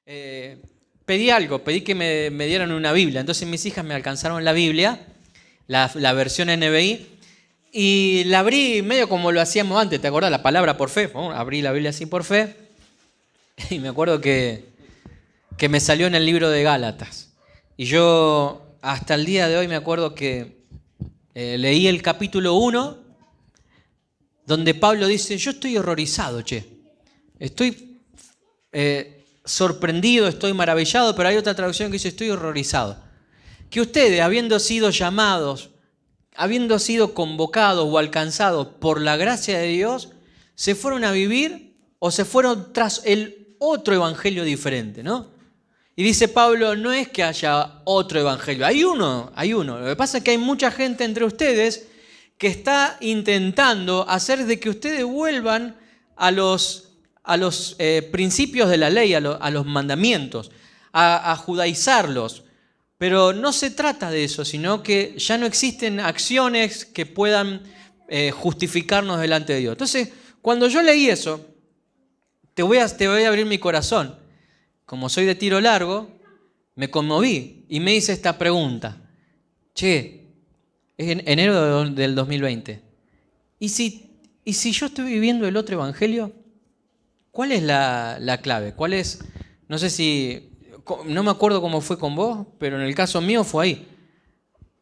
eh, pedí que me dieran una Biblia. Entonces mis hijas me alcanzaron la Biblia, la versión NBI, y la abrí medio como lo hacíamos antes, ¿te acordás? La palabra por fe. Bueno, abrí la Biblia así por fe, y me acuerdo que me salió en el libro de Gálatas. Y yo hasta el día de hoy me acuerdo que leí el capítulo 1, donde Pablo dice, yo estoy horrorizado, estoy sorprendido, estoy maravillado, pero hay otra traducción que dice, estoy horrorizado. Que ustedes, habiendo sido llamados, habiendo sido convocados o alcanzados por la gracia de Dios, se fueron a vivir o se fueron tras el otro evangelio diferente, ¿no? Y dice Pablo, no es que haya otro evangelio, hay uno. Lo que pasa es que hay mucha gente entre ustedes que está intentando hacer de que ustedes vuelvan a los principios de la ley, a los mandamientos, a judaizarlos. Pero no se trata de eso, sino que ya no existen acciones que puedan justificarnos delante de Dios. Entonces, cuando yo leí eso, te voy a abrir mi corazón. Como soy de tiro largo, me conmoví y me hice esta pregunta. Es en enero del 2020. ¿Y si yo estoy viviendo el otro evangelio? ¿Cuál es la clave? ¿Cuál es? No sé si... No me acuerdo cómo fue con vos, pero en el caso mío fue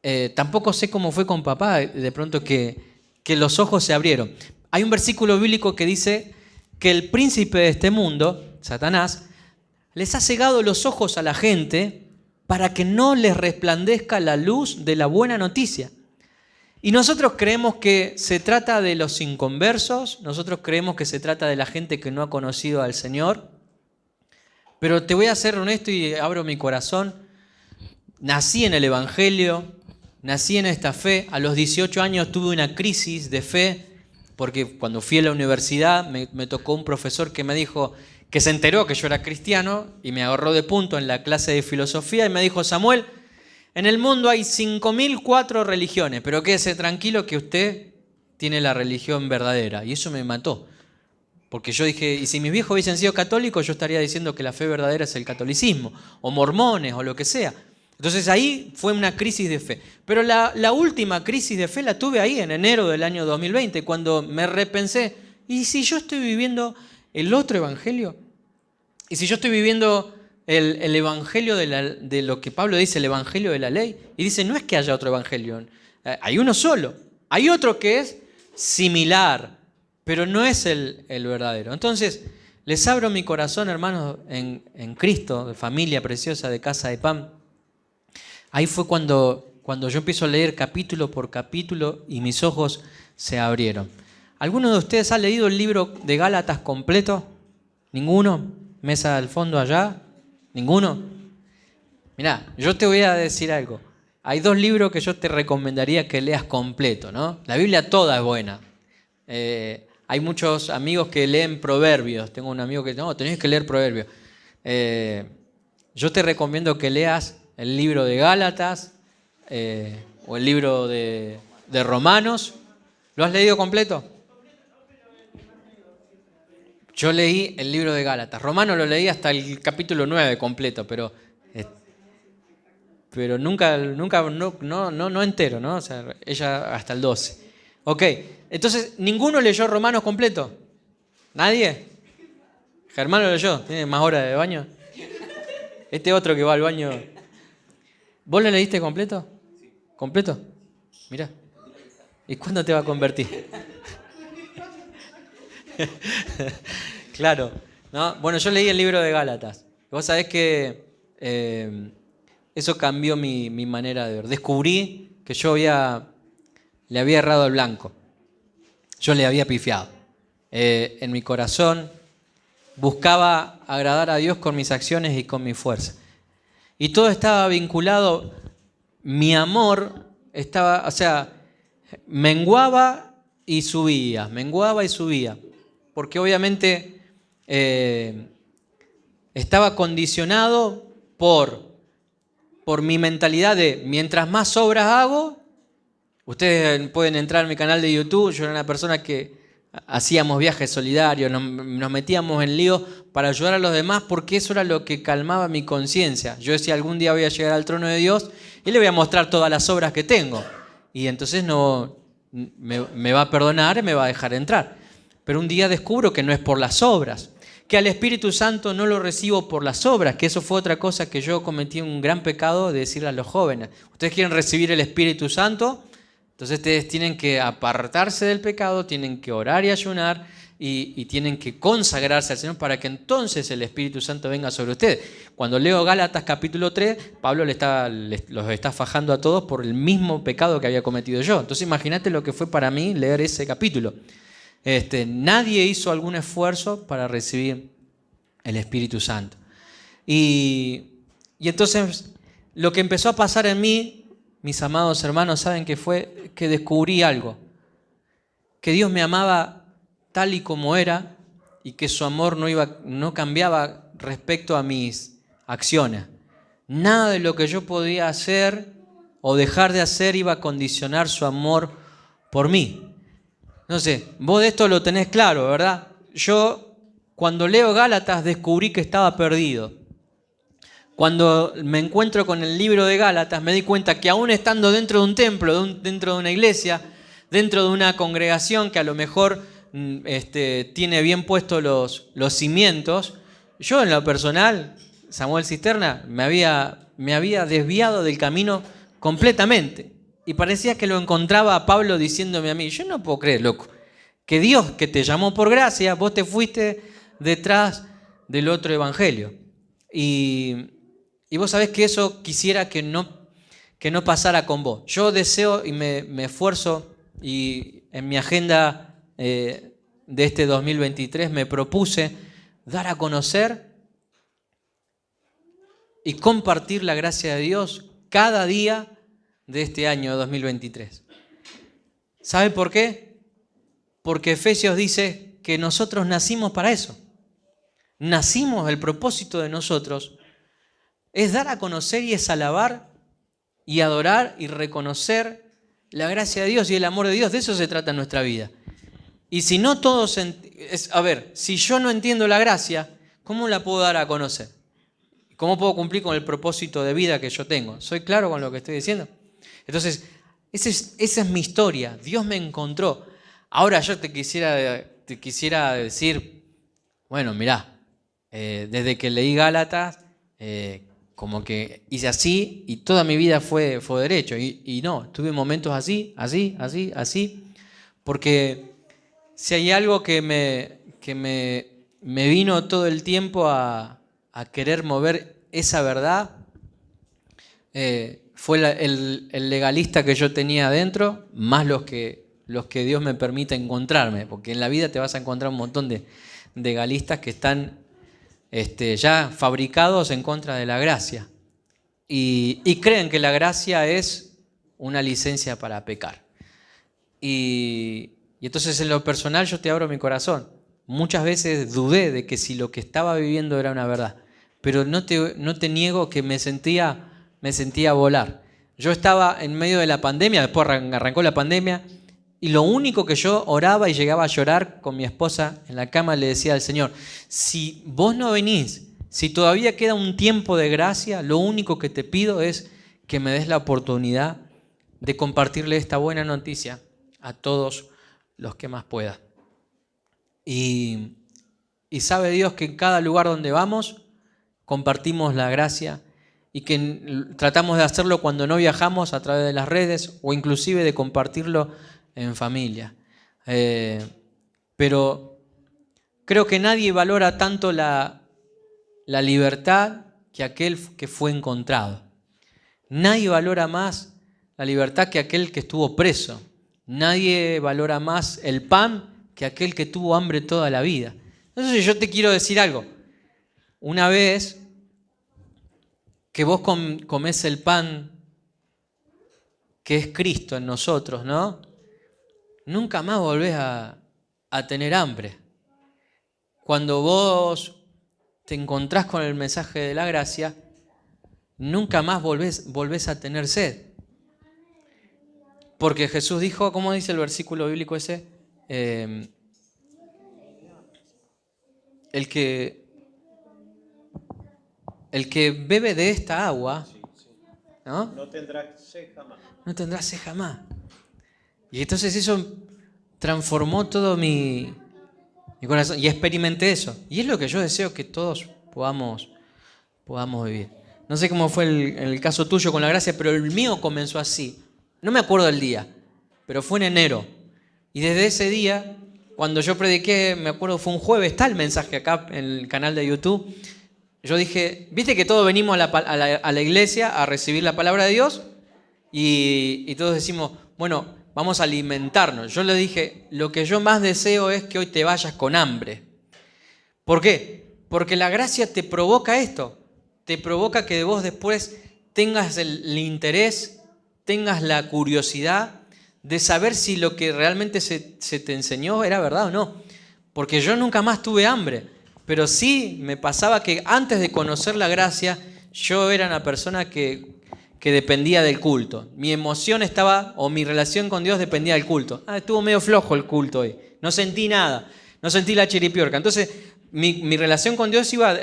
ahí. Tampoco sé cómo fue con papá, de pronto que los ojos se abrieron. Hay un versículo bíblico que dice que el príncipe de este mundo, Satanás, les ha cegado los ojos a la gente para que no les resplandezca la luz de la buena noticia. Y nosotros creemos que se trata de los inconversos, nosotros creemos que se trata de la gente que no ha conocido al Señor. Pero te voy a ser honesto y abro mi corazón. Nací en el Evangelio, nací en esta fe. A los 18 años tuve una crisis de fe, porque cuando fui a la universidad me tocó un profesor que me dijo que se enteró que yo era cristiano y me agarró de punto en la clase de filosofía y me dijo, Samuel, en el mundo hay 5.004 religiones, pero quédese tranquilo que usted tiene la religión verdadera. Y eso me mató. Porque yo dije, y si mis viejos hubiesen sido católicos, yo estaría diciendo que la fe verdadera es el catolicismo, o mormones, o lo que sea. Entonces ahí fue una crisis de fe. Pero la última crisis de fe la tuve ahí en enero del año 2020, cuando me repensé, ¿y si yo estoy viviendo el otro evangelio? ¿Y si yo estoy viviendo el evangelio de lo que Pablo dice, el evangelio de la ley? Y dice, no es que haya otro evangelio, hay uno solo. Hay otro que es similar, pero no es el verdadero. Entonces, les abro mi corazón, hermanos, en Cristo, de familia preciosa de Casa de Pan. Ahí fue cuando yo empiezo a leer capítulo por capítulo y mis ojos se abrieron. ¿Alguno de ustedes ha leído el libro de Gálatas completo? ¿Ninguno? ¿Mesa al fondo allá? ¿Ninguno? Mirá, yo te voy a decir algo. Hay 2 libros que yo te recomendaría que leas completo, ¿no? La Biblia toda es buena. Hay muchos amigos que leen Proverbios. Tengo un amigo que no, tenés que leer Proverbios. Yo te recomiendo que leas el libro de Gálatas o el libro de Romanos. ¿Lo has leído completo? Yo leí el libro de Gálatas. Romanos lo leí hasta el capítulo 9 completo, pero nunca no entero, ¿no? O sea, ella hasta el 12. Ok, entonces, ¿ninguno leyó Romanos completo? ¿Nadie? Germán lo leyó, tiene más horas de baño. Este otro que va al baño. ¿Vos lo leíste completo? ¿Completo? Mirá. ¿Y cuándo te va a convertir? Claro, ¿no? Bueno, yo leí el libro de Gálatas. Vos sabés que eso cambió mi manera de ver. Descubrí que yo le había errado el blanco. Yo le había pifiado. En mi corazón buscaba agradar a Dios con mis acciones y con mi fuerza. Y todo estaba vinculado, mi amor estaba, o sea, menguaba y subía. Porque obviamente estaba condicionado por mi mentalidad de mientras más obras hago. Ustedes pueden entrar en mi canal de YouTube. Yo era una persona que hacíamos viajes solidarios, nos metíamos en líos para ayudar a los demás porque eso era lo que calmaba mi conciencia. Yo decía, algún día voy a llegar al trono de Dios y le voy a mostrar todas las obras que tengo. Y entonces me va a perdonar y me va a dejar entrar. Pero un día descubro que no es por las obras, que al Espíritu Santo no lo recibo por las obras, que eso fue otra cosa que yo cometí un gran pecado de decirle a los jóvenes. Ustedes quieren recibir el Espíritu Santo, entonces ustedes tienen que apartarse del pecado, tienen que orar y ayunar y tienen que consagrarse al Señor para que entonces el Espíritu Santo venga sobre ustedes. Cuando leo Gálatas capítulo 3, Pablo los está fajando a todos por el mismo pecado que había cometido yo. Entonces imagínate lo que fue para mí leer ese capítulo. Nadie hizo algún esfuerzo para recibir el Espíritu Santo. Y entonces lo que empezó a pasar en mí, mis amados hermanos, saben que fue que descubrí algo, que Dios me amaba tal y como era y que su amor no cambiaba respecto a mis acciones. Nada de lo que yo podía hacer o dejar de hacer iba a condicionar su amor por mí. No sé, vos de esto lo tenés claro, ¿verdad? Yo cuando leo Gálatas descubrí que estaba perdido. Cuando me encuentro con el libro de Gálatas me di cuenta que aún estando dentro de un templo, dentro de una iglesia, dentro de una congregación que a lo mejor tiene bien puestos los cimientos, yo en lo personal, Samuel Cisterna, me había desviado del camino completamente. Y parecía que lo encontraba a Pablo diciéndome a mí, yo no puedo creer, loco, que Dios que te llamó por gracia, vos te fuiste detrás del otro evangelio. Y vos sabés que eso quisiera que no pasara con vos. Yo deseo y me esfuerzo y en mi agenda de este 2023 me propuse dar a conocer y compartir la gracia de Dios cada día de este año 2023. ¿Sabe por qué? Porque Efesios dice que nosotros nacimos para eso. Nacimos, el propósito de nosotros es dar a conocer y es alabar y adorar y reconocer la gracia de Dios y el amor de Dios. De eso se trata nuestra vida. Y si no todos, si yo no entiendo la gracia, ¿cómo la puedo dar a conocer? ¿Cómo puedo cumplir con el propósito de vida que yo tengo? ¿Soy claro con lo que estoy diciendo? Entonces, esa es mi historia. Dios me encontró. Ahora yo te quisiera decir, bueno, mirá, desde que leí Gálatas, como que hice así y toda mi vida fue derecho. Y no, tuve momentos así, porque si hay algo que me vino todo el tiempo a querer mover esa verdad, fue el legalista que yo tenía adentro, más los que Dios me permite encontrarme, porque en la vida te vas a encontrar un montón de legalistas que están ya fabricados en contra de la gracia y creen que la gracia es una licencia para pecar. Y entonces en lo personal yo te abro mi corazón. Muchas veces dudé de que si lo que estaba viviendo era una verdad, pero no te niego que me sentía volar. Yo estaba en medio de la pandemia, después arrancó la pandemia, y lo único que yo oraba y llegaba a llorar con mi esposa en la cama, le decía al Señor, si vos no venís, si todavía queda un tiempo de gracia, lo único que te pido es que me des la oportunidad de compartirle esta buena noticia a todos los que más pueda. Y sabe Dios que en cada lugar donde vamos compartimos la gracia y que tratamos de hacerlo cuando no viajamos a través de las redes o inclusive de compartirlo en familia. Pero creo que nadie valora tanto la libertad que aquel que fue encontrado. Nadie valora más la libertad que aquel que estuvo preso. Nadie valora más el pan que aquel que tuvo hambre toda la vida. Entonces yo te quiero decir algo. Una vez que vos comés el pan que es Cristo en nosotros, ¿no? Nunca más volvés a tener hambre. Cuando vos te encontrás con el mensaje de la gracia, nunca más volvés a tener sed. Porque Jesús dijo, ¿cómo dice el versículo bíblico ese? el que, el que bebe de esta agua, ¿no? No tendrá sed jamás. No tendrá sed jamás. Y entonces eso transformó todo mi corazón y experimenté eso. Y es lo que yo deseo que todos podamos vivir. No sé cómo fue el caso tuyo con la gracia, pero el mío comenzó así. No me acuerdo el día, pero fue en enero. Y desde ese día, cuando yo prediqué, me acuerdo, fue un jueves, está el mensaje acá en el canal de YouTube. Yo dije, viste que todos venimos a la iglesia a recibir la palabra de Dios y todos decimos, bueno, vamos a alimentarnos. Yo le dije, lo que yo más deseo es que hoy te vayas con hambre. ¿Por qué? Porque la gracia te provoca esto. Te provoca que vos después tengas el interés, tengas la curiosidad de saber si lo que realmente se te enseñó era verdad o no. Porque yo nunca más tuve hambre, pero sí me pasaba que antes de conocer la gracia, yo era una persona que dependía del culto. Mi emoción estaba, o mi relación con Dios dependía del culto. Estuvo medio flojo el culto hoy. No sentí nada, no sentí la chiripiorca. Entonces, mi relación con Dios iba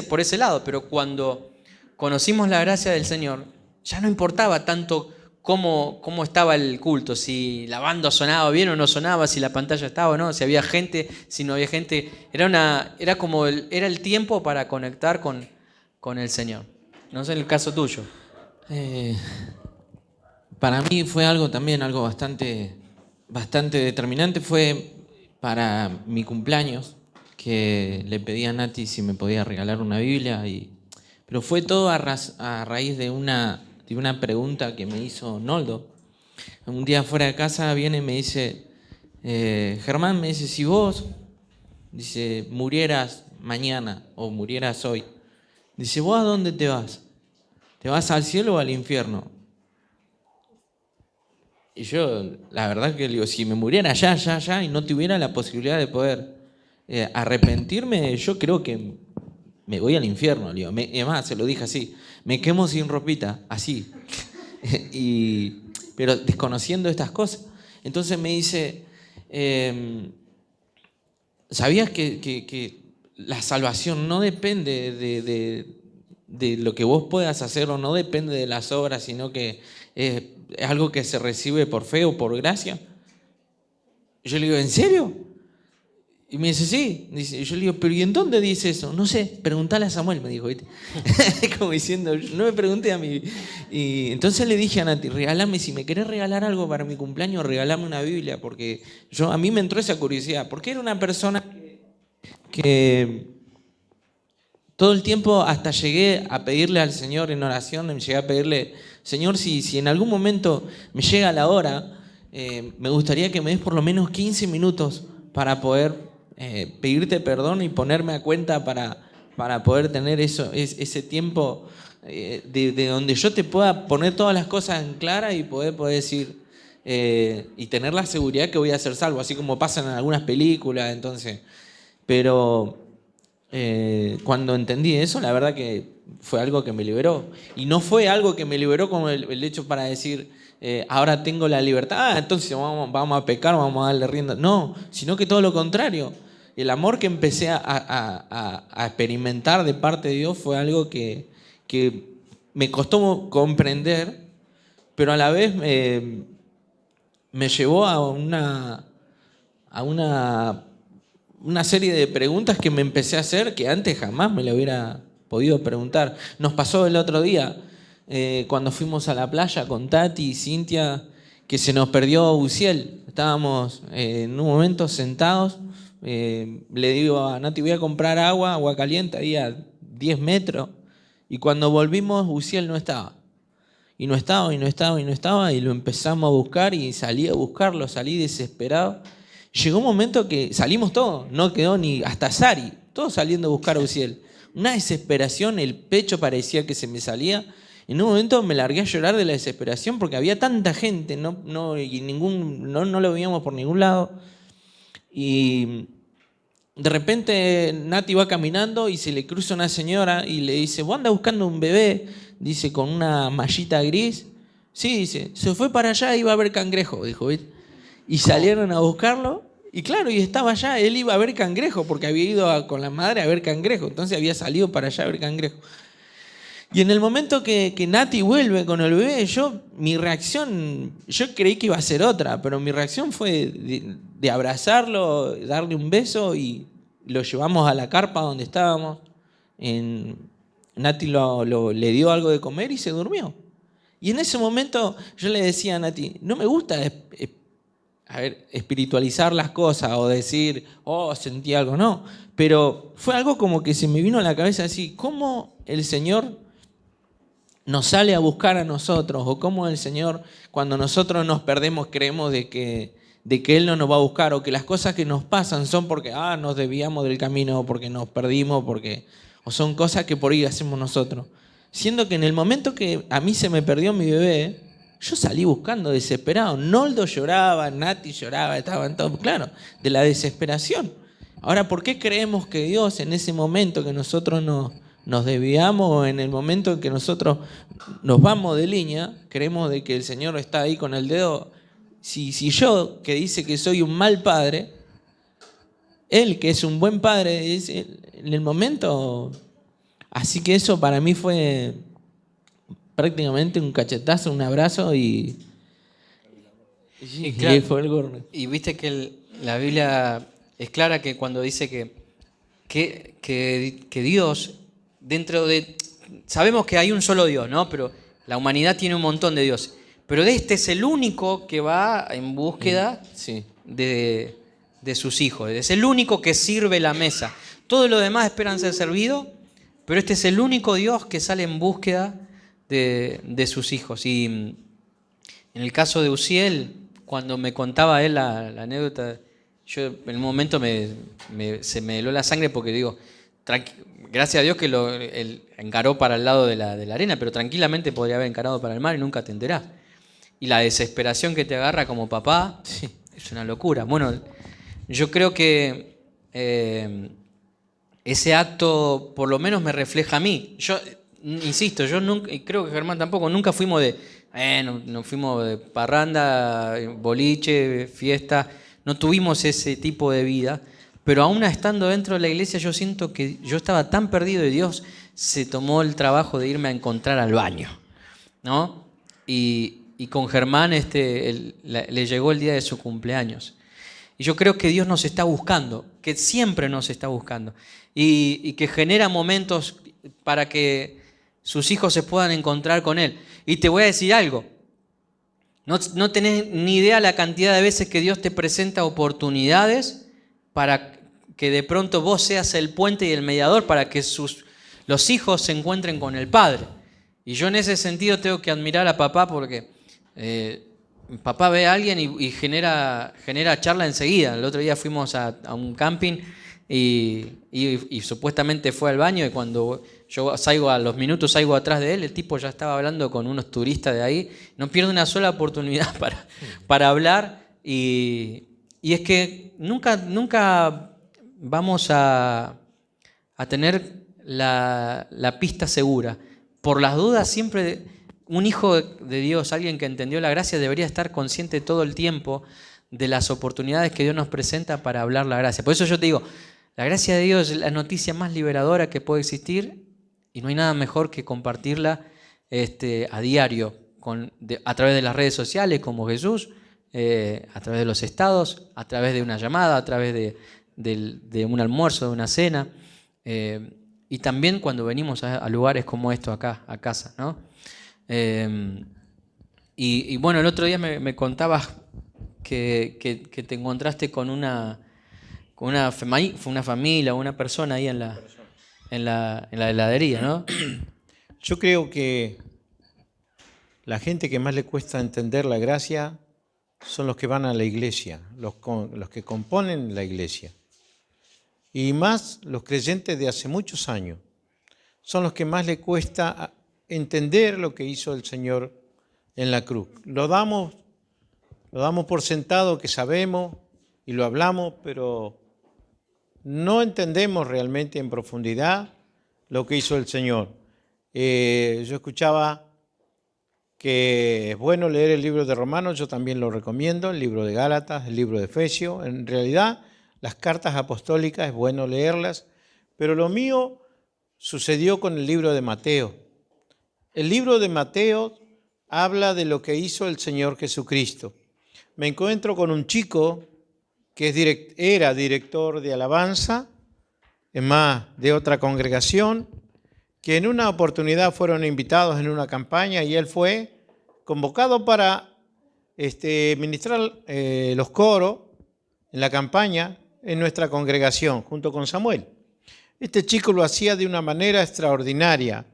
por ese lado, pero cuando conocimos la gracia del Señor, ya no importaba tanto cómo estaba el culto, si la banda sonaba bien o no sonaba, si la pantalla estaba o no, si había gente, si no había gente. Era el tiempo para conectar con el Señor. No sé el caso tuyo. Para mí fue algo bastante determinante. Fue para mi cumpleaños que le pedí a Nati si me podía regalar una Biblia, pero fue todo a raíz de una pregunta que me hizo Noldo. Un día fuera de casa viene y me dice, Germán, me dice, si vos, dice, murieras mañana o murieras hoy, dice, ¿vos a dónde te vas? ¿Te vas al cielo o al infierno? Y yo, la verdad que le digo, si me muriera ya, y no tuviera la posibilidad de poder arrepentirme, yo creo que me voy al infierno. Le digo. Y además, se lo dije así, me quemo sin ropita, así. Pero desconociendo estas cosas. Entonces me dice, ¿sabías que la salvación no depende de lo que vos puedas hacer o no depende de las obras, sino que es algo que se recibe por fe o por gracia? Yo le digo, ¿en serio? Y me dice, sí. Yo le digo, ¿pero y en dónde dice eso? No sé, preguntale a Samuel, me dijo. ¿Viste? Como diciendo, no me pregunté a mí. Y entonces le dije a Nati, regálame, si me querés regalar algo para mi cumpleaños, regálame una Biblia, porque a mí me entró esa curiosidad, porque era una persona que todo el tiempo hasta llegué a pedirle al Señor en oración, llegué a pedirle, Señor, si en algún momento me llega la hora, me gustaría que me des por lo menos 15 minutos para poder pedirte perdón y ponerme a cuenta para poder tener ese tiempo de donde yo te pueda poner todas las cosas en clara y poder decir y tener la seguridad que voy a ser salvo, así como pasa en algunas películas. Entonces, pero cuando entendí eso, la verdad que fue algo que me liberó. Y no fue algo que me liberó como el hecho para decir, ahora tengo la libertad, entonces vamos a pecar, vamos a darle rienda. No, sino que todo lo contrario. El amor que empecé a experimentar de parte de Dios fue algo que me costó comprender, pero a la vez me llevó a una serie de preguntas que me empecé a hacer que antes jamás me lo hubiera podido preguntar. Nos pasó el otro día, cuando fuimos a la playa con Tati y Cintia, que se nos perdió Uciel. Estábamos en un momento sentados, le digo a Nati, voy a comprar agua caliente, ahí a 10 metros, y cuando volvimos Uciel no estaba. Y no estaba, y lo empezamos a buscar y salí a buscarlo, salí desesperado. Llegó un momento que salimos todos, no quedó ni hasta Sari, todos saliendo a buscar a Uciel. Una desesperación, el pecho parecía que se me salía. En un momento me largué a llorar de la desesperación porque había tanta gente, no lo veíamos por ningún lado. Y de repente Nati va caminando y se le cruza una señora y le dice, ¿vos andas buscando un bebé? Dice, con una mallita gris. Sí, dice, se fue para allá y iba a ver cangrejo, dijo, ¿viste? Y salieron a buscarlo Y claro, y estaba allá, él iba a ver cangrejo, porque había ido con la madre a ver cangrejo, entonces había salido para allá a ver cangrejo. Y en el momento que Nati vuelve con el bebé, mi reacción, yo creí que iba a ser otra, pero mi reacción fue de abrazarlo, darle un beso y lo llevamos a la carpa donde estábamos. Nati le dio algo de comer y se durmió. Y en ese momento yo le decía a Nati, no me gusta espiritualizar las cosas o decir, oh, sentí algo, no. Pero fue algo como que se me vino a la cabeza así, ¿cómo el Señor nos sale a buscar a nosotros? O cómo el Señor, cuando nosotros nos perdemos, creemos de que Él no nos va a buscar, o que las cosas que nos pasan son porque nos desviamos del camino, o porque nos perdimos, o son cosas que por ahí hacemos nosotros. Siendo que en el momento que a mí se me perdió mi bebé, yo salí buscando desesperado. Noldo lloraba, Nati lloraba, estaban todos, claro, de la desesperación. Ahora, ¿por qué creemos que Dios en ese momento que nosotros nos desviamos, o en el momento en que nosotros nos vamos de línea, creemos de que el Señor está ahí con el dedo? Si yo, que dice que soy un mal padre, Él, que es un buen padre, en el momento... Así que eso para mí fue prácticamente un cachetazo, un abrazo y claro, fue el gorro. y viste que la Biblia es clara que cuando dice que Dios, dentro de... Sabemos que hay un solo Dios, ¿no? Pero la humanidad tiene un montón de dioses. Pero este es el único que va en búsqueda de sus hijos. Es el único que sirve la mesa. Todos los demás esperan ser servidos, pero este es el único Dios que sale en búsqueda de sus hijos. Y en el caso de Uziel, cuando me contaba él la anécdota, yo en un momento se me heló la sangre porque digo, gracias a Dios que él encaró para el lado de la arena, pero tranquilamente podría haber encarado para el mar y nunca te enterás. Y la desesperación que te agarra como papá, es una locura. Bueno, yo creo que ese acto por lo menos me refleja a mí. Yo insisto, yo nunca, y creo que Germán tampoco, nunca fuimos nos fuimos de parranda, boliche, fiesta, no tuvimos ese tipo de vida, pero aún estando dentro de la iglesia yo siento que yo estaba tan perdido y Dios se tomó el trabajo de irme a encontrar al baño, ¿no? Y con Germán le llegó el día de su cumpleaños. Y yo creo que Dios nos está buscando, que siempre nos está buscando, y que genera momentos para que sus hijos se puedan encontrar con Él. Y te voy a decir algo, no tenés ni idea la cantidad de veces que Dios te presenta oportunidades para que de pronto vos seas el puente y el mediador para que los hijos se encuentren con el Padre. Y yo en ese sentido tengo que admirar a papá porque papá ve a alguien y genera charla enseguida. El otro día fuimos a un camping y supuestamente fue al baño, y cuando yo salgo a los minutos, salgo atrás de él, el tipo ya estaba hablando con unos turistas de ahí. No pierde una sola oportunidad para hablar, y es que nunca vamos a tener la pista segura. Por las dudas, siempre un hijo de Dios, alguien que entendió la gracia, debería estar consciente todo el tiempo de las oportunidades que Dios nos presenta para hablar la gracia. Por eso yo te digo, la gracia de Dios es la noticia más liberadora que puede existir, y no hay nada mejor que compartirla a diario a través de las redes sociales como Jesús, a través de los estados, a través de una llamada, a través de un almuerzo, de una cena, y también cuando venimos a lugares como esto acá, a casa, ¿no? Y bueno, el otro día me contabas que te encontraste con una familia, una persona ahí en la heladería, ¿no? Yo creo que la gente que más le cuesta entender la gracia son los que van a la iglesia, los que componen la iglesia. Y más los creyentes de hace muchos años. Son los que más le cuesta entender lo que hizo el Señor en la cruz. Lo damos por sentado que sabemos y lo hablamos, pero no entendemos realmente en profundidad lo que hizo el Señor. Yo escuchaba que es bueno leer el libro de Romanos, yo también lo recomiendo, el libro de Gálatas, el libro de Efesios. En realidad, las cartas apostólicas es bueno leerlas, pero lo mío sucedió con el libro de Mateo. El libro de Mateo habla de lo que hizo el Señor Jesucristo. Me encuentro con un chico que era director de alabanza, es más, de otra congregación, que en una oportunidad fueron invitados en una campaña y él fue convocado para ministrar los coros en la campaña en nuestra congregación, junto con Samuel. Este chico lo hacía de una manera extraordinaria.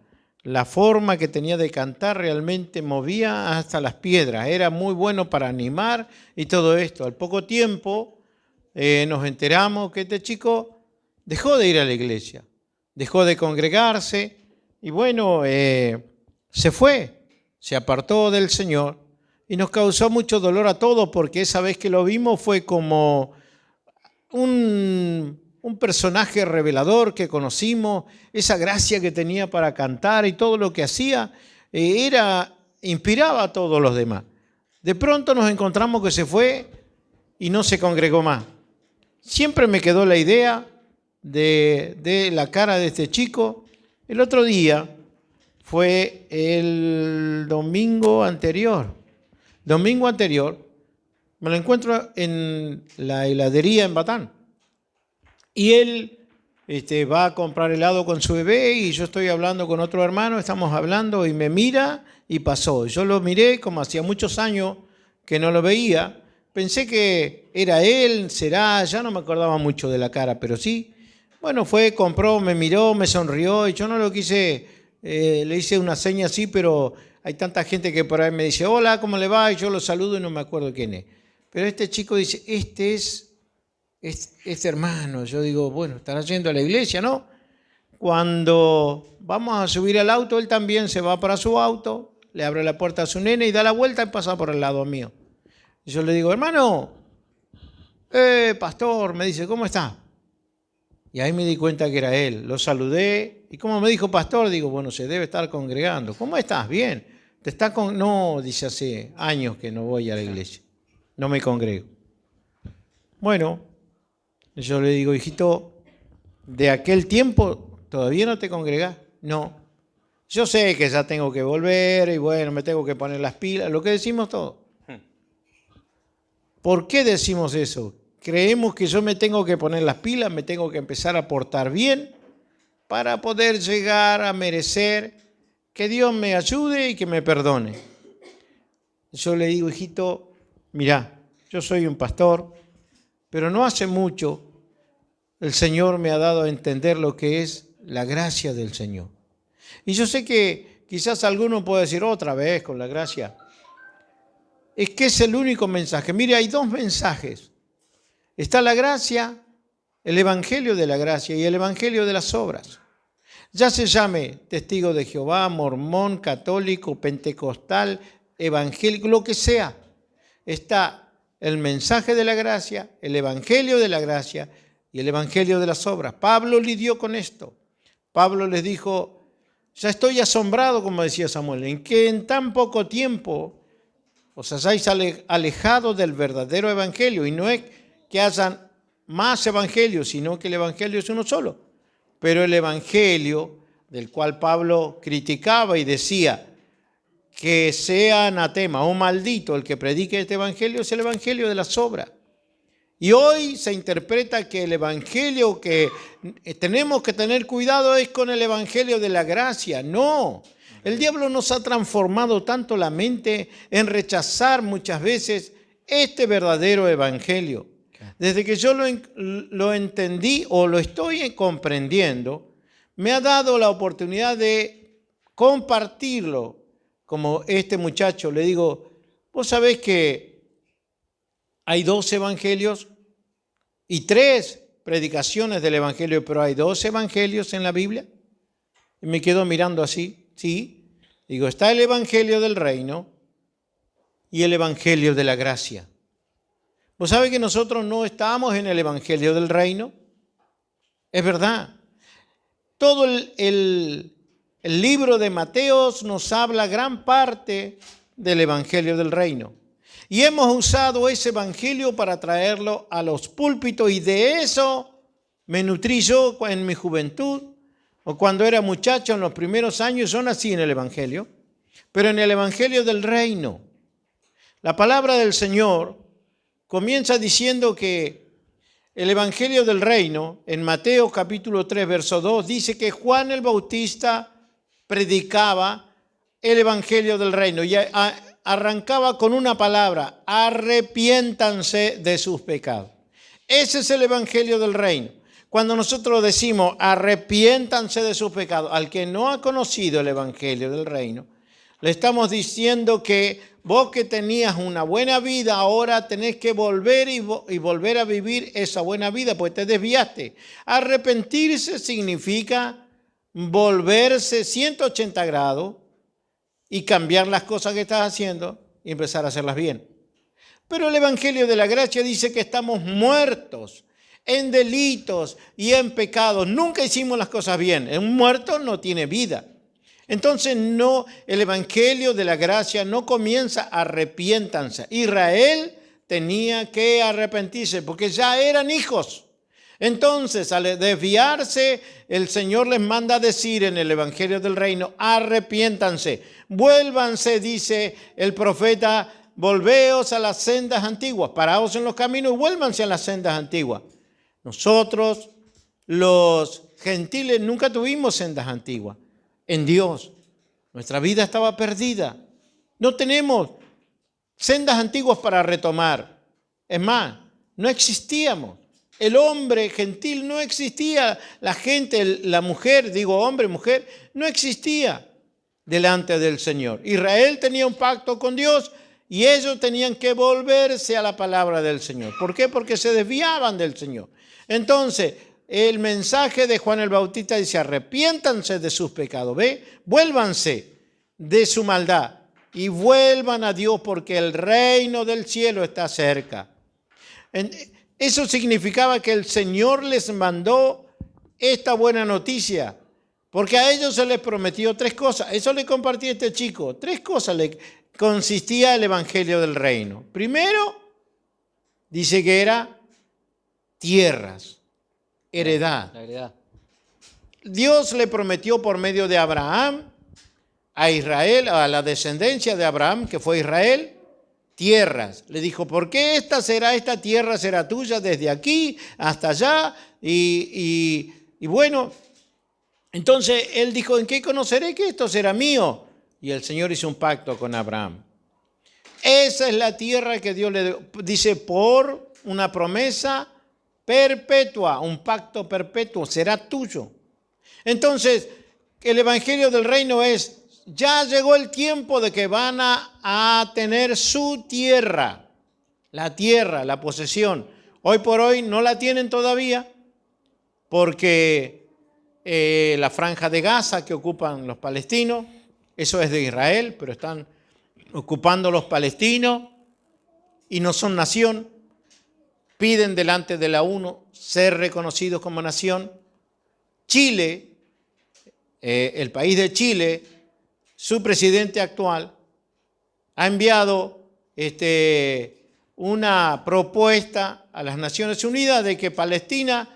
La forma que tenía de cantar realmente movía hasta las piedras. Era muy bueno para animar y todo esto. Al poco tiempo nos enteramos que este chico dejó de ir a la iglesia, dejó de congregarse y bueno, se fue, se apartó del Señor y nos causó mucho dolor a todos porque esa vez que lo vimos fue como un personaje revelador que conocimos, esa gracia que tenía para cantar y todo lo que hacía, inspiraba a todos los demás. De pronto nos encontramos que se fue y no se congregó más. Siempre me quedó la idea de la cara de este chico. El otro día fue el domingo anterior. Me lo encuentro en la heladería en Batán. Y él va a comprar helado con su bebé y yo estoy hablando con otro hermano, estamos hablando y me mira y pasó. Yo lo miré como hacía muchos años que no lo veía. Pensé que era él, será, ya no me acordaba mucho de la cara, pero sí. Bueno, fue, compró, me miró, me sonrió y yo no lo quise, le hice una seña así, pero hay tanta gente que por ahí me dice, hola, ¿cómo le va? Y yo lo saludo y no me acuerdo quién es. Pero este chico dice, este hermano. Yo digo, bueno, estará yendo a la iglesia, ¿no? Cuando vamos a subir al auto, él también se va para su auto, le abre la puerta a su nene y da la vuelta y pasa por el lado mío. Y yo le digo, hermano, pastor, me dice, ¿cómo está? Y ahí me di cuenta que era él. Lo saludé y como me dijo pastor, digo, bueno, se debe estar congregando. ¿Cómo estás? Bien. No, dice, hace años que no voy a la iglesia, no me congrego. Bueno, yo le digo, hijito, ¿de aquel tiempo todavía no te congregás? No. Yo sé que ya tengo que volver y bueno, me tengo que poner las pilas, lo que decimos todos. ¿Por qué decimos eso? Creemos que yo me tengo que poner las pilas, me tengo que empezar a portar bien para poder llegar a merecer que Dios me ayude y que me perdone. Yo le digo, hijito, mirá, yo soy un pastor, pero no hace mucho el Señor me ha dado a entender lo que es la gracia del Señor. Y yo sé que quizás alguno puede decir otra vez con la gracia. Es que es el único mensaje. Mire, hay dos mensajes. Está la gracia, el evangelio de la gracia y el evangelio de las obras. Ya se llame testigo de Jehová, mormón, católico, pentecostal, evangélico, lo que sea. Está el mensaje de la gracia, el evangelio de la gracia y el evangelio de las obras. Pablo lidió con esto. Pablo les dijo, ya estoy asombrado, como decía Samuel, en que en tan poco tiempo os hayáis alejado del verdadero evangelio. Y no es que hayan más evangelios, sino que el evangelio es uno solo. Pero el evangelio del cual Pablo criticaba y decía que sea anatema o maldito el que predique este evangelio, es el evangelio de las obras. Y hoy se interpreta que el evangelio que tenemos que tener cuidado es con el evangelio de la gracia. No, el diablo nos ha transformado tanto la mente en rechazar muchas veces este verdadero evangelio. Desde que yo lo entendí o lo estoy comprendiendo, me ha dado la oportunidad de compartirlo. Como este muchacho, le digo, vos sabés que hay 2 evangelios y 3 predicaciones del evangelio, pero hay 2 evangelios en la Biblia. Y me quedo mirando así, sí. Digo, está el evangelio del reino y el evangelio de la gracia. ¿Vos sabés que nosotros no estamos en el evangelio del reino? Es verdad. Todo el libro de Mateo nos habla gran parte del Evangelio del Reino. Y hemos usado ese Evangelio para traerlo a los púlpitos, y de eso me nutrí yo en mi juventud, o cuando era muchacho en los primeros años. Yo nací en el Evangelio, pero en el Evangelio del Reino. La palabra del Señor comienza diciendo que el Evangelio del Reino, en Mateo capítulo 3, verso 2, dice que Juan el Bautista predicaba el Evangelio del Reino y arrancaba con una palabra: arrepiéntanse de sus pecados. Ese es el Evangelio del Reino. Cuando nosotros decimos arrepiéntanse de sus pecados, al que no ha conocido el Evangelio del Reino, le estamos diciendo que vos, que tenías una buena vida, ahora tenés que volver y volver a vivir esa buena vida, pues te desviaste. Arrepentirse significa volverse 180 grados y cambiar las cosas que estás haciendo y empezar a hacerlas bien. Pero el Evangelio de la Gracia dice que estamos muertos en delitos y en pecados. Nunca hicimos las cosas bien. Un muerto no tiene vida. Entonces no, el Evangelio de la Gracia no comienza arrepiéntanse. Israel tenía que arrepentirse porque ya eran hijos. Entonces, al desviarse, el Señor les manda a decir en el Evangelio del Reino: arrepiéntanse, vuélvanse, dice el profeta, volveos a las sendas antiguas, paraos en los caminos y vuélvanse a las sendas antiguas. Nosotros, los gentiles, nunca tuvimos sendas antiguas. En Dios, nuestra vida estaba perdida. No tenemos sendas antiguas para retomar. Es más, no existíamos. El hombre gentil no existía. La gente, la mujer, digo hombre, mujer, no existía delante del Señor. Israel tenía un pacto con Dios y ellos tenían que volverse a la palabra del Señor. ¿Por qué? Porque se desviaban del Señor. Entonces, el mensaje de Juan el Bautista dice: arrepiéntanse de sus pecados, ¿ve? Vuélvanse de su maldad y vuelvan a Dios, porque el reino del cielo está cerca. Eso significaba que el Señor les mandó esta buena noticia, porque a ellos se les prometió 3 cosas. Eso le compartí a este chico. 3 cosas le consistía el Evangelio del Reino. Primero, dice que era tierras, heredad. La heredad. Dios le prometió por medio de Abraham a Israel, a la descendencia de Abraham, que fue Israel, tierras. Le dijo: ¿por qué esta tierra será tuya desde aquí hasta allá? Y bueno, entonces él dijo: ¿en qué conoceré que esto será mío? Y el Señor hizo un pacto con Abraham. Esa es la tierra que Dios le dice, por una promesa perpetua, un pacto perpetuo, será tuyo. Entonces, el Evangelio del Reino es: ya llegó el tiempo de que van a tener su tierra, la posesión. Hoy por hoy no la tienen todavía, porque la franja de Gaza que ocupan los palestinos, eso es de Israel, pero están ocupando los palestinos y no son nación. Piden delante de la ONU ser reconocidos como nación. Chile, el país de Chile, su presidente actual ha enviado una propuesta a las Naciones Unidas de que Palestina,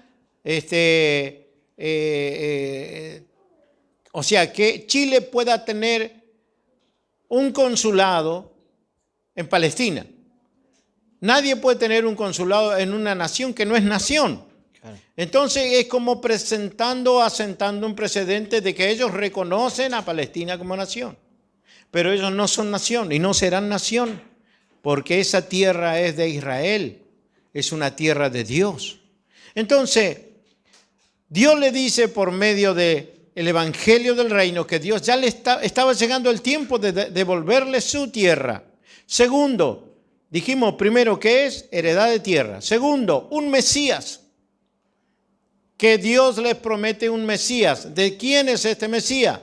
o sea, que Chile pueda tener un consulado en Palestina. Nadie puede tener un consulado en una nación que no es nación. Claro. Entonces es como asentando un precedente de que ellos reconocen a Palestina como nación. Pero ellos no son nación y no serán nación, porque esa tierra es de Israel, es una tierra de Dios. Entonces, Dios le dice por medio del Evangelio del Reino que Dios ya estaba llegando el tiempo de devolverle su tierra. Segundo, dijimos primero que es heredad de tierra. Segundo, un Mesías. Que Dios les promete un Mesías. ¿De quién es este Mesías?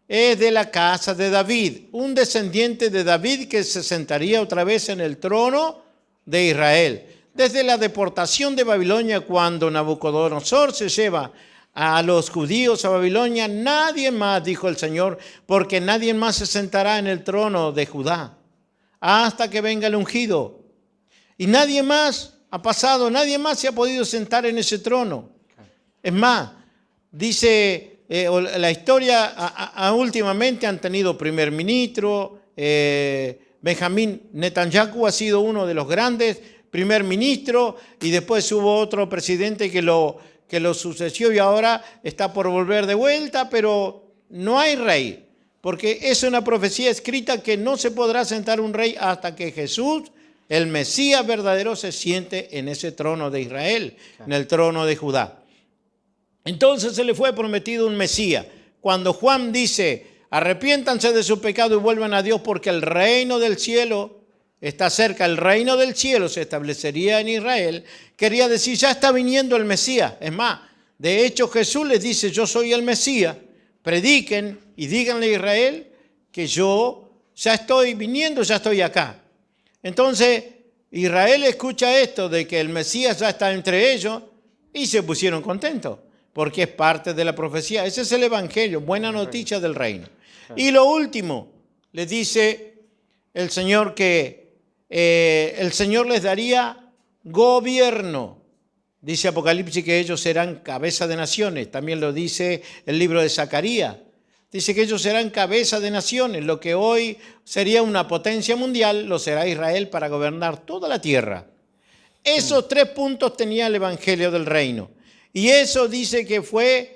Es de la casa de David, un descendiente de David que se sentaría otra vez en el trono de Israel. Desde la deportación de Babilonia, cuando Nabucodonosor se lleva a los judíos a Babilonia, nadie más, dijo el Señor, porque nadie más se sentará en el trono de Judá hasta que venga el ungido. Y nadie más ha pasado, nadie más se ha podido sentar en ese trono. Es más, dice la historia, últimamente han tenido primer ministro, Benjamín Netanyahu ha sido uno de los grandes primer ministros, y después hubo otro presidente que lo sucedió y ahora está por volver de vuelta, pero no hay rey, porque es una profecía escrita que no se podrá sentar un rey hasta que Jesús, el Mesías verdadero, se siente en ese trono de Israel, en el trono de Judá. Entonces se le fue prometido un Mesías. Cuando Juan dice, arrepiéntanse de su pecado y vuelvan a Dios porque el reino del cielo está cerca, el reino del cielo se establecería en Israel, quería decir, ya está viniendo el Mesías. Es más, de hecho Jesús les dice, yo soy el Mesías, prediquen y díganle a Israel que yo ya estoy viniendo, ya estoy acá. Entonces Israel escucha esto de que el Mesías ya está entre ellos y se pusieron contentos, porque es parte de la profecía. Ese es el evangelio, buena noticia del reino. Y lo último, les dice el Señor que el Señor les daría gobierno. Dice Apocalipsis que ellos serán cabeza de naciones. También lo dice el libro de Zacarías. Dice que ellos serán cabeza de naciones. Lo que hoy sería una potencia mundial, lo será Israel para gobernar toda la tierra. Esos 3 puntos tenía el evangelio del reino. Y eso dice que fue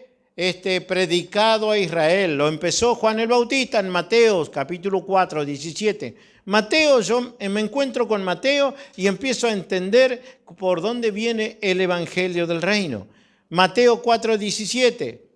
predicado a Israel. Lo empezó Juan el Bautista en Mateo, capítulo 4, 17. Mateo, yo me encuentro con Mateo y empiezo a entender por dónde viene el evangelio del reino. Mateo 4, 17.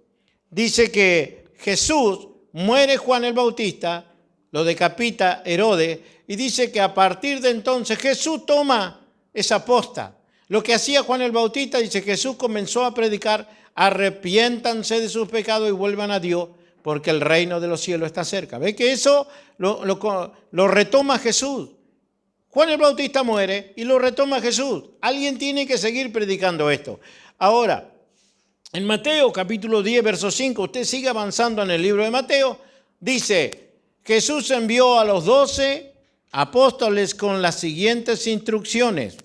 Dice que Jesús, muere Juan el Bautista, lo decapita Herodes, y dice que a partir de entonces Jesús toma esa posta. Lo que hacía Juan el Bautista, dice, Jesús comenzó a predicar, arrepiéntanse de sus pecados y vuelvan a Dios, porque el reino de los cielos está cerca. ¿Ve que eso lo retoma Jesús? Juan el Bautista muere y lo retoma Jesús. Alguien tiene que seguir predicando esto. Ahora, en Mateo capítulo 10, verso 5, usted sigue avanzando en el libro de Mateo, dice, Jesús envió a los 12 apóstoles con las siguientes instrucciones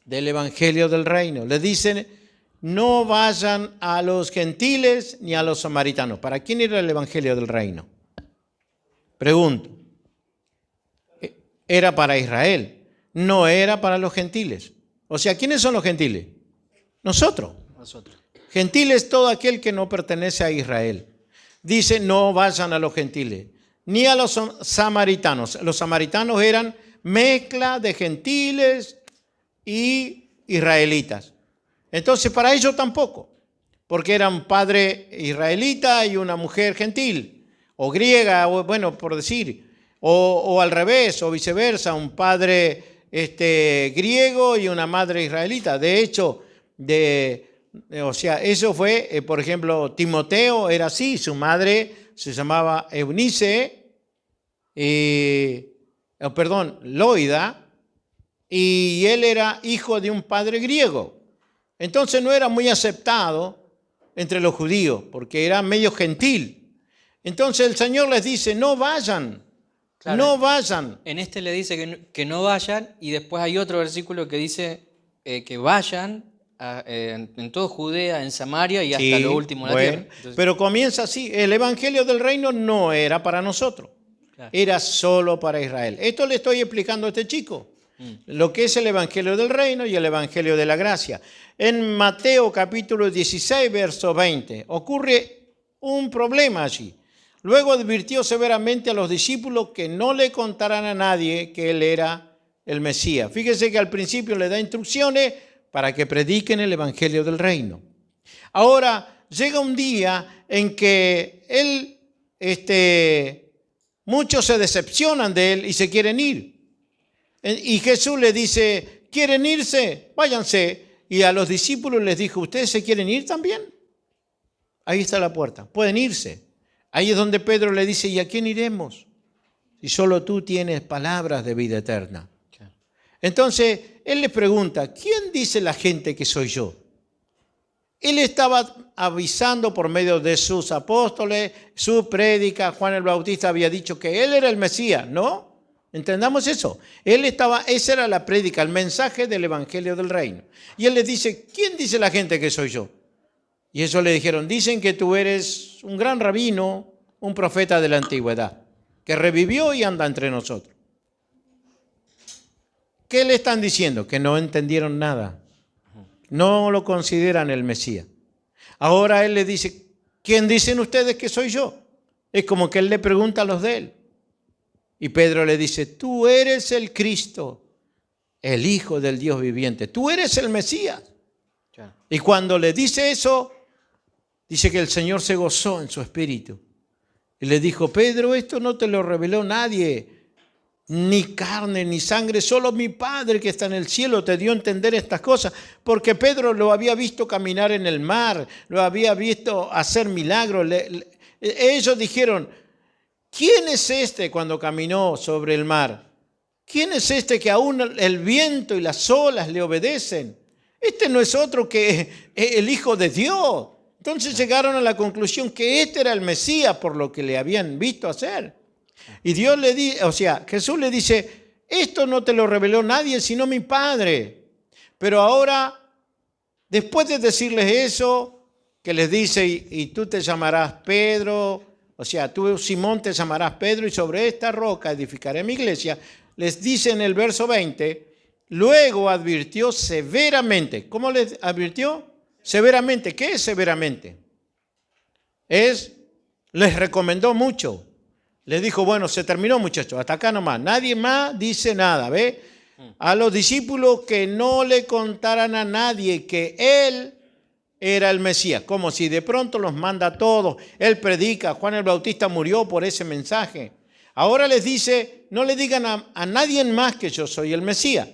del evangelio del reino. Le dicen, no vayan a los gentiles ni a los samaritanos. ¿Para quién era el evangelio del reino? Pregunto. Era para Israel, no era para los gentiles. O sea, ¿quiénes son los gentiles? Nosotros. Gentil es todo aquel que no pertenece a Israel. Dice, no vayan a los gentiles, ni a los samaritanos. Los samaritanos eran mezcla de gentiles y israelitas. Entonces, para ellos tampoco, porque eran un padre israelita y una mujer gentil, o griega, o, bueno, por decir, o al revés, o viceversa, un padre griego y una madre israelita. De hecho, o sea, eso fue, por ejemplo, Timoteo era así, su madre se llamaba Eunice, Loida, y él era hijo de un padre griego. Entonces no era muy aceptado entre los judíos, porque era medio gentil. Entonces el Señor les dice, no vayan, claro, no vayan. En este le dice que no vayan, y después hay otro versículo que dice que vayan en toda Judea, en Samaria y hasta lo último de la tierra. Entonces, pero comienza así, el evangelio del reino no era para nosotros, claro, era solo para Israel. Esto le estoy explicando a este chico, lo que es el evangelio del reino y el evangelio de la gracia. En Mateo capítulo 16, verso 20, ocurre un problema allí. Luego advirtió severamente a los discípulos que no le contaran a nadie que él era el Mesías. Fíjese que al principio le da instrucciones para que prediquen el evangelio del reino. Ahora llega un día en que él, muchos se decepcionan de él y se quieren ir. Y Jesús le dice, ¿quieren irse? Váyanse. Y a los discípulos les dijo, ¿ustedes se quieren ir también? Ahí está la puerta, pueden irse. Ahí es donde Pedro le dice, ¿y a quién iremos? Si solo tú tienes palabras de vida eterna. Entonces, él les pregunta, ¿quién dice la gente que soy yo? Él estaba avisando por medio de sus apóstoles, su prédica. Juan el Bautista había dicho que él era el Mesías, ¿no? Entendamos eso. Esa era la prédica, el mensaje del Evangelio del Reino. Y él les dice, ¿quién dice la gente que soy yo? Y eso le dijeron, dicen que tú eres un gran rabino, un profeta de la antigüedad, que revivió y anda entre nosotros. ¿Qué le están diciendo? Que no entendieron nada. No lo consideran el Mesías. Ahora él le dice, ¿quién dicen ustedes que soy yo? Es como que él le pregunta a los de él. Y Pedro le dice, tú eres el Cristo, el Hijo del Dios viviente. Tú eres el Mesías. Y cuando le dice eso, dice que el Señor se gozó en su espíritu. Y le dijo, Pedro, esto no te lo reveló nadie, ni carne, ni sangre, solo mi Padre que está en el cielo te dio a entender estas cosas. Porque Pedro lo había visto caminar en el mar, lo había visto hacer milagros. Ellos dijeron, ¿quién es este cuando caminó sobre el mar? ¿Quién es este que aún el viento y las olas le obedecen? Este no es otro que el Hijo de Dios. Entonces llegaron a la conclusión que este era el Mesías por lo que le habían visto hacer. Y Dios le dice, Jesús le dice, esto no te lo reveló nadie sino mi Padre. Pero ahora, después de decirles eso, que les dice, y tú te llamarás Pedro, tú Simón te llamarás Pedro y sobre esta roca edificaré mi iglesia, les dice en el verso 20, luego advirtió severamente. ¿Cómo les advirtió? Severamente. ¿Qué es severamente? Les recomendó mucho. Les dijo, bueno, se terminó, muchachos, hasta acá nomás. Nadie más dice nada, ¿ve? A los discípulos que no le contaran a nadie que él era el Mesías. Como si de pronto los manda a todos. Él predica, Juan el Bautista murió por ese mensaje. Ahora les dice, no le digan a nadie más que yo soy el Mesías.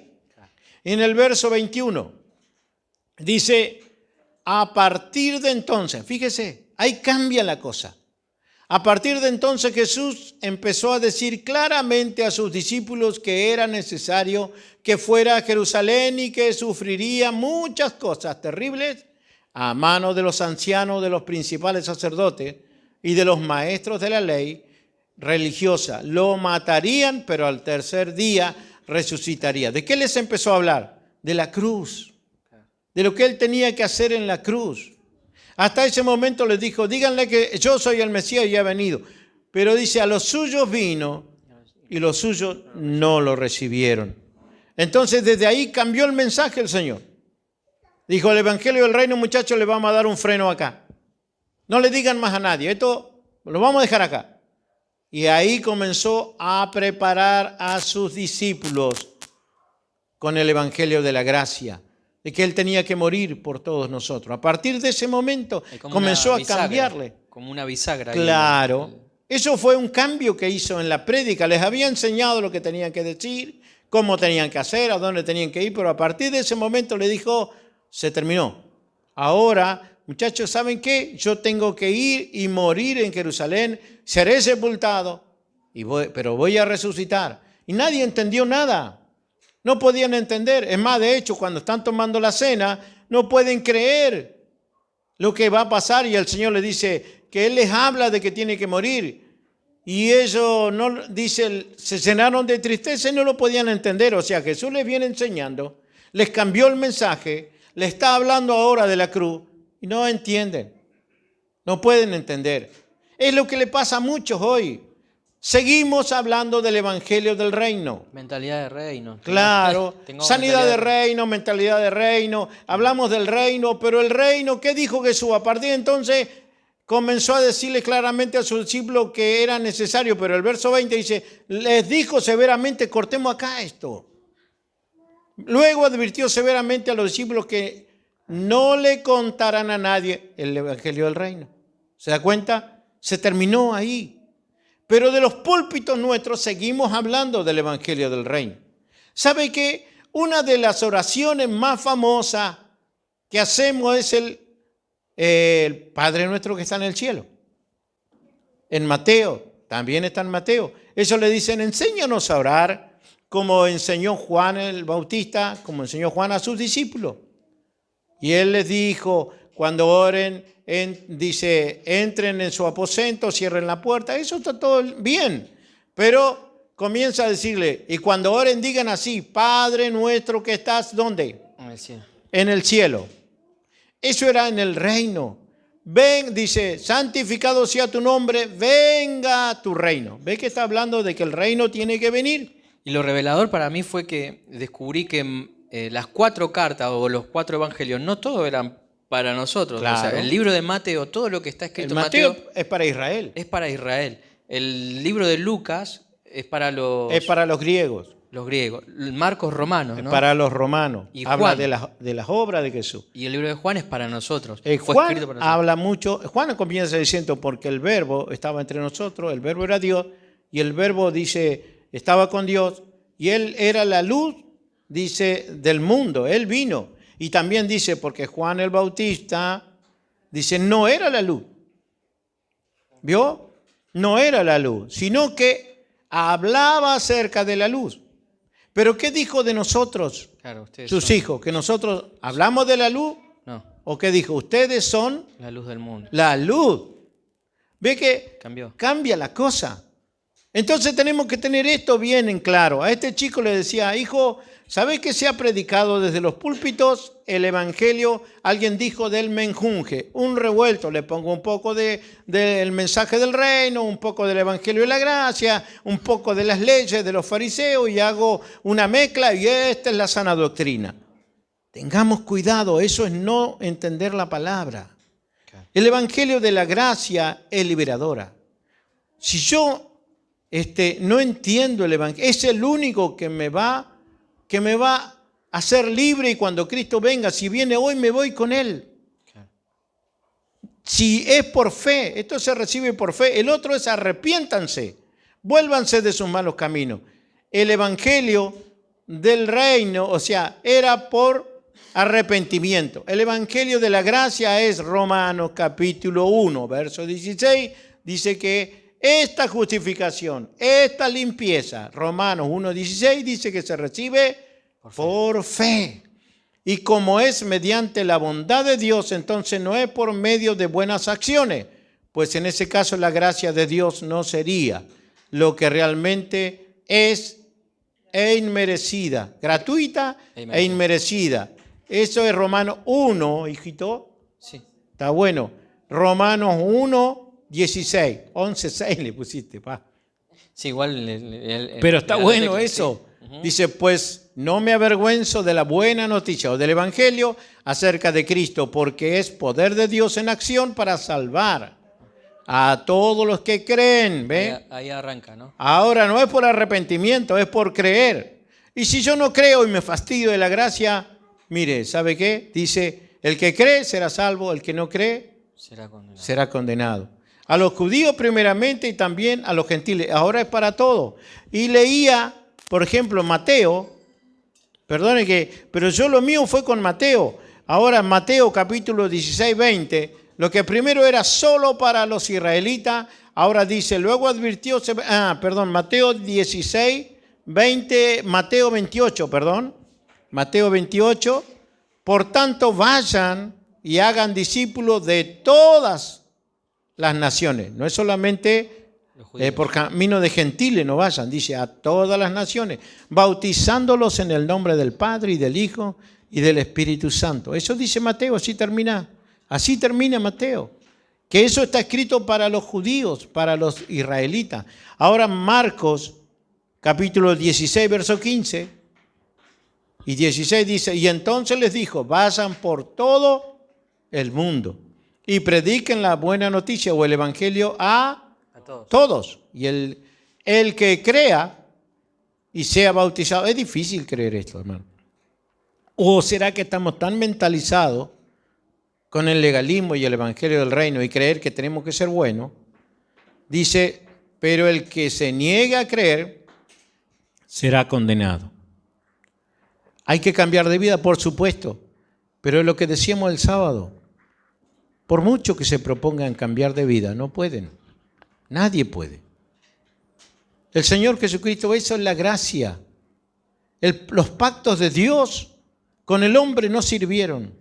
En el verso 21 dice, a partir de entonces, fíjese, ahí cambia la cosa. A partir de entonces Jesús empezó a decir claramente a sus discípulos que era necesario que fuera a Jerusalén y que sufriría muchas cosas terribles a manos de los ancianos, de los principales sacerdotes y de los maestros de la ley religiosa. Lo matarían, pero al tercer día resucitaría. ¿De qué les empezó a hablar? De la cruz, de lo que él tenía que hacer en la cruz. Hasta ese momento les dijo, díganle que yo soy el Mesías y he venido. Pero dice, a los suyos vino y los suyos no lo recibieron. Entonces desde ahí cambió el mensaje el Señor. Dijo, el Evangelio del Reino, muchachos, le vamos a dar un freno acá. No le digan más a nadie, esto lo vamos a dejar acá. Y ahí comenzó a preparar a sus discípulos con el Evangelio de la gracia, de que él tenía que morir por todos nosotros. A partir de ese momento comenzó a cambiarle. Como una bisagra. Claro. Eso fue un cambio que hizo en la prédica. Les había enseñado lo que tenían que decir, cómo tenían que hacer, a dónde tenían que ir, pero a partir de ese momento le dijo, se terminó. Ahora, muchachos, ¿saben qué? Yo tengo que ir y morir en Jerusalén, seré sepultado, pero voy a resucitar. Y nadie entendió nada. No podían entender. Es más, de hecho, cuando están tomando la cena, no pueden creer lo que va a pasar. Y el Señor les dice que Él les habla de que tiene que morir. Y ellos, se llenaron de tristeza y no lo podían entender. O sea, Jesús les viene enseñando, les cambió el mensaje, les está hablando ahora de la cruz y no entienden. No pueden entender. Es lo que le pasa a muchos hoy. Seguimos hablando del Evangelio del Reino. Mentalidad de reino. Claro, sanidad de reino, mentalidad de reino. Hablamos del reino, pero el reino, ¿qué dijo Jesús? A partir de entonces comenzó a decirle claramente a sus discípulos que era necesario, pero el verso 20 dice, les dijo severamente, cortemos acá esto. Luego advirtió severamente a los discípulos que no le contaran a nadie el Evangelio del Reino. ¿Se da cuenta? Se terminó ahí. Pero de los púlpitos nuestros seguimos hablando del Evangelio del Reino. ¿Sabe qué? Una de las oraciones más famosas que hacemos es el Padre nuestro que está en el cielo. En Mateo, también está en Mateo. Ellos le dicen, enséñanos a orar como enseñó Juan el Bautista, como enseñó Juan a sus discípulos. Y él les dijo, cuando oren, dice, entren en su aposento, cierren la puerta. Eso está todo bien. Pero comienza a decirle, y cuando oren digan así, Padre nuestro que estás, ¿dónde? En el cielo. En el cielo. Eso era en el reino. Ven, dice, santificado sea tu nombre, venga tu reino. ¿Ve que está hablando de que el reino tiene que venir? Y lo revelador para mí fue que descubrí que las 4 cartas o los 4 evangelios, no todos eran para nosotros. Claro. O sea, el libro de Mateo, todo lo que está escrito El en Mateo Mateo es para Israel. es para Israel. El libro de Lucas es para Es para los griegos. los griegos. Marcos romanos, Es ¿no? para los romanos. Y Habla Juan. de las obras de Jesús. Y el libro de Juan es para nosotros. Fue Juan escrito para nosotros. habla mucho. Juan comienza diciendo porque el verbo estaba entre nosotros, el verbo era Dios, y el verbo dice, estaba con Dios, y él era la luz, dice, del mundo. Él vino. Y también dice, porque Juan el Bautista, dice, no era la luz. ¿Vio? No era la luz, sino que hablaba acerca de la luz. Pero ¿qué dijo de nosotros, Claro, ustedes sus son- hijos? ¿Que nosotros hablamos de la luz? No, ¿O qué dijo? Ustedes son la luz del mundo. la luz. ¿Ve que Cambió. cambia la cosa? Entonces tenemos que tener esto bien en claro. A este chico le decía, hijo, ¿sabes que se ha predicado desde los púlpitos el evangelio? Alguien dijo del menjunje, un revuelto. Le pongo un poco del mensaje del reino, un poco del evangelio de la gracia, un poco de las leyes de los fariseos y hago una mezcla y esta es la sana doctrina. Tengamos cuidado, eso es no entender la palabra. El evangelio de la gracia es liberadora. Si yo no entiendo el evangelio, es el único que me va a hacer libre y cuando Cristo venga, si viene hoy me voy con Él. Si es por fe, esto se recibe por fe, el otro es arrepiéntanse, vuélvanse de sus malos caminos. El evangelio del reino, o sea, era por arrepentimiento. El evangelio de la gracia es Romanos capítulo 1, verso 16, dice que esta justificación, esta limpieza, Romanos 1:16 dice que se recibe por fe. Y como es mediante la bondad de Dios, entonces no es por medio de buenas acciones, pues en ese caso la gracia de Dios no sería lo que realmente es e inmerecida, gratuita e inmerecida. Eso es Romanos 1, hijito. Sí. Está bueno. Romanos 1:16. 11:6 le pusiste, pa. Sí, igual. Pero está la bueno tecla, eso. sí. Ujú. Dice, pues no me avergüenzo de la buena noticia o del evangelio acerca de Cristo, porque es poder de Dios en acción para salvar a todos los que creen. ¿Ve? Ahí arranca, ¿no? Ahora no es por arrepentimiento, es por creer. Y si yo no creo y me fastidio de la gracia, mire, ¿sabe qué? Dice, el que cree será salvo, el que no cree será condenado. A los judíos primeramente y también a los gentiles. Ahora es para todos. Y leía, por ejemplo, Mateo. Perdone pero yo lo mío fue con Mateo. Ahora Mateo capítulo 16, 20. Lo que primero era solo para los israelitas. Ahora dice, luego advirtió. Mateo 16, 20. Mateo 28, perdón. Mateo 28. Por tanto, vayan y hagan discípulos de todas las naciones. No es solamente por camino de gentiles, no vayan, dice a todas las naciones, bautizándolos en el nombre del Padre y del Hijo y del Espíritu Santo. Eso dice Mateo, así termina Mateo. Que eso está escrito para los judíos, para los israelitas. Ahora Marcos, capítulo 16, verso 15 y 16 dice, y entonces les dijo, vayan por todo el mundo y prediquen la buena noticia o el evangelio a todos. Y el que crea y sea bautizado, es difícil creer esto, hermano. ¿O será que estamos tan mentalizados con el legalismo y el evangelio del reino y creer que tenemos que ser buenos? Dice, pero el que se niegue a creer será condenado. Hay que cambiar de vida, por supuesto, pero es lo que decíamos el sábado. Por mucho que se propongan cambiar de vida, no pueden. Nadie puede. El Señor Jesucristo, eso es la gracia. Los pactos de Dios con el hombre no sirvieron.